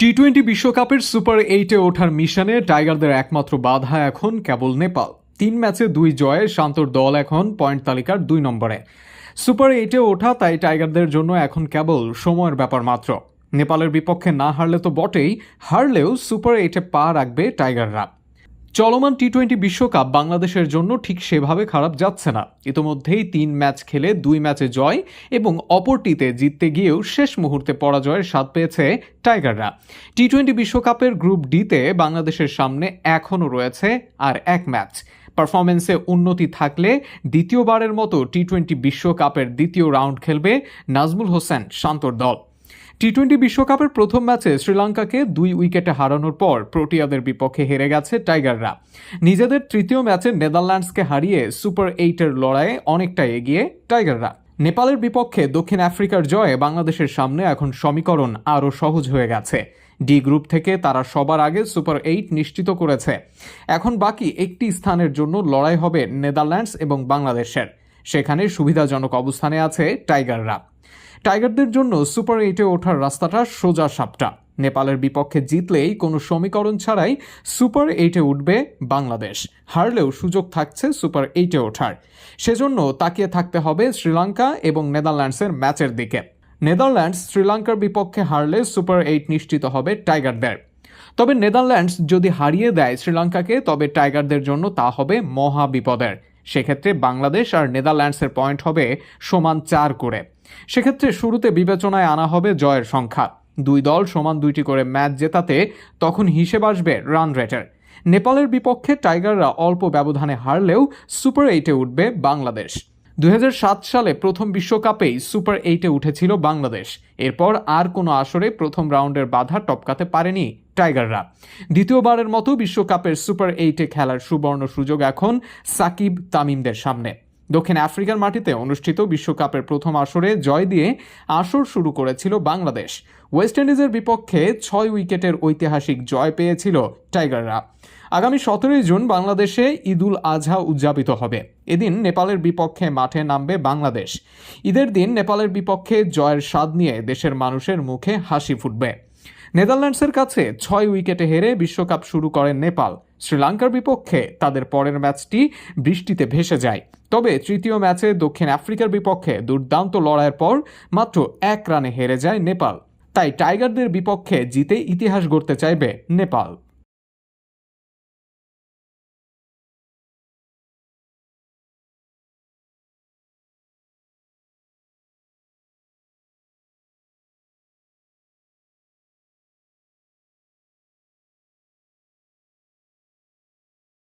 টি-20 বিশ্বকাপের সুপার 8-এ ওঠার মিশনে টাইগারদের একমাত্র বাধা এখন কেবল নেপাল। 3 ম্যাচে 2 জয়ে শান্তর দল এখন পয়েন্ট তালিকার 2 নম্বরে। সুপার 8-এ ওঠা তাই টাইগারদের জন্য এখন কেবল সময়ের ব্যাপার মাত্র। নেপালের বিপক্ষে না হারলে তো বটেই, হারলেও সুপার 8-এ পা রাখবে টাইগাররা। চলমান টি-20 বিশ্বকাপ বাংলাদেশের জন্য ঠিক সেভাবে খারাপ যাচ্ছে না। ইতোমধ্যেই 3 ম্যাচ খেলে 2 ম্যাচে জয় এবং অপরটিতে জিততে গিয়েও শেষ মুহূর্তে পরাজয়ের স্বাদ পেয়েছে টাইগাররা। টি-20 বিশ্বকাপের গ্রুপ ডিতে বাংলাদেশের সামনে এখনও রয়েছে আর এক ম্যাচ। পারফরমেন্সে উন্নতি থাকলে দ্বিতীয়বারের মতো টি-20 বিশ্বকাপের দ্বিতীয় রাউন্ড খেলবে নাজমুল হোসেন শান্তর দল। টি-20 বিশ্বকাপের প্রথম ম্যাচে শ্রীলঙ্কাকে 2 উইকেটে হারানোর পর প্রোটিয়াদের বিপক্ষে হেরে গেছে টাইগাররা। নিজেদের তৃতীয় ম্যাচে নেদারল্যান্ডসকে হারিয়ে সুপার 8-এর লড়াইয়ে অনেকটা এগিয়ে টাইগাররা। নেপালের বিপক্ষে দক্ষিণ আফ্রিকার জয়ে বাংলাদেশের সামনে এখন সমীকরণ আরও সহজ হয়ে গেছে। ডি গ্রুপ থেকে তারা সবার আগে সুপার 8 নিশ্চিত করেছে। এখন বাকি একটি স্থানের জন্য লড়াই হবে নেদারল্যান্ডস এবং বাংলাদেশের। সেখানে সুবিধাজনক অবস্থানে আছে টাইগাররা। টাইগারদের জন্য সুপার 8-এ ওঠার রাস্তাটা সোজা সাপটা। নেপালের বিপক্ষে জিতলেই কোনো সমীকরণ ছাড়াই সুপার 8-এ উঠবে বাংলাদেশ। হারলেও সুযোগ থাকছে সুপার 8-এ ওঠার। সেজন্য তাকিয়ে থাকতে হবে শ্রীলঙ্কা এবং নেদারল্যান্ডসের ম্যাচের দিকে। নেদারল্যান্ডস শ্রীলঙ্কার বিপক্ষে হারলে সুপার 8 নিশ্চিত হবে টাইগারদের। তবে নেদারল্যান্ডস যদি হারিয়ে দেয় শ্রীলঙ্কাকে, তবে টাইগারদের জন্য তা হবে মহা বিপদের। সেক্ষেত্রে বাংলাদেশ আর নেদারল্যান্ডসের পয়েন্ট হবে সমান 4 করে। সেক্ষেত্রে শুরুতে বিবেচনায় আনা হবে জয়ের সংখ্যা। 2 দল সমান 2টি করে ম্যাচ জেতাতে তখন হিসেব আসবে রান রেটের। নেপালের বিপক্ষে টাইগাররা অল্প ব্যবধানে হারলেও সুপার 8-এ উঠবে বাংলাদেশ। 2007 সালে প্রথম বিশ্বকাপেই সুপার 8-এ উঠেছিল বাংলাদেশ। এরপর আর কোনো আসরে প্রথম রাউন্ডের বাধা টপকাতে পারেনি টাইগাররা। দ্বিতীয়বারের মতো বিশ্বকাপের সুপার 8-এ খেলার সুবর্ণ সুযোগ এখন সাকিব তামিমদের সামনে। দক্ষিণ আফ্রিকার মাটিতে অনুষ্ঠিত বিশ্বকাপের প্রথম আসরে জয় দিয়ে আসর শুরু করেছিল বাংলাদেশ। ওয়েস্ট ইন্ডিজের বিপক্ষে 6 উইকেটের ঐতিহাসিক জয় পেয়েছিল টাইগাররা। আগামী 17 জুন বাংলাদেশে ঈদুল আজহা উদযাপিত হবে। এদিন নেপালের বিপক্ষে মাঠে নামবে বাংলাদেশ। ঈদের দিন নেপালের বিপক্ষে জয়ের স্বাদ নিয়ে দেশের মানুষের মুখে হাসি ফুটবে। নেদারল্যান্ডসের কাছে 6 উইকেটে হেরে বিশ্বকাপ শুরু করে নেপাল। শ্রীলঙ্কার বিপক্ষে তাদের পরের ম্যাচটি বৃষ্টিতে ভেসে যায়। তবে তৃতীয় ম্যাচে দক্ষিণ আফ্রিকার বিপক্ষে দুর্দান্ত লড়াইয়ের পর মাত্র 1 রানে হেরে যায় নেপাল। তাই টাইগারদের বিপক্ষে জিতে ইতিহাস গড়তে চাইবে নেপাল।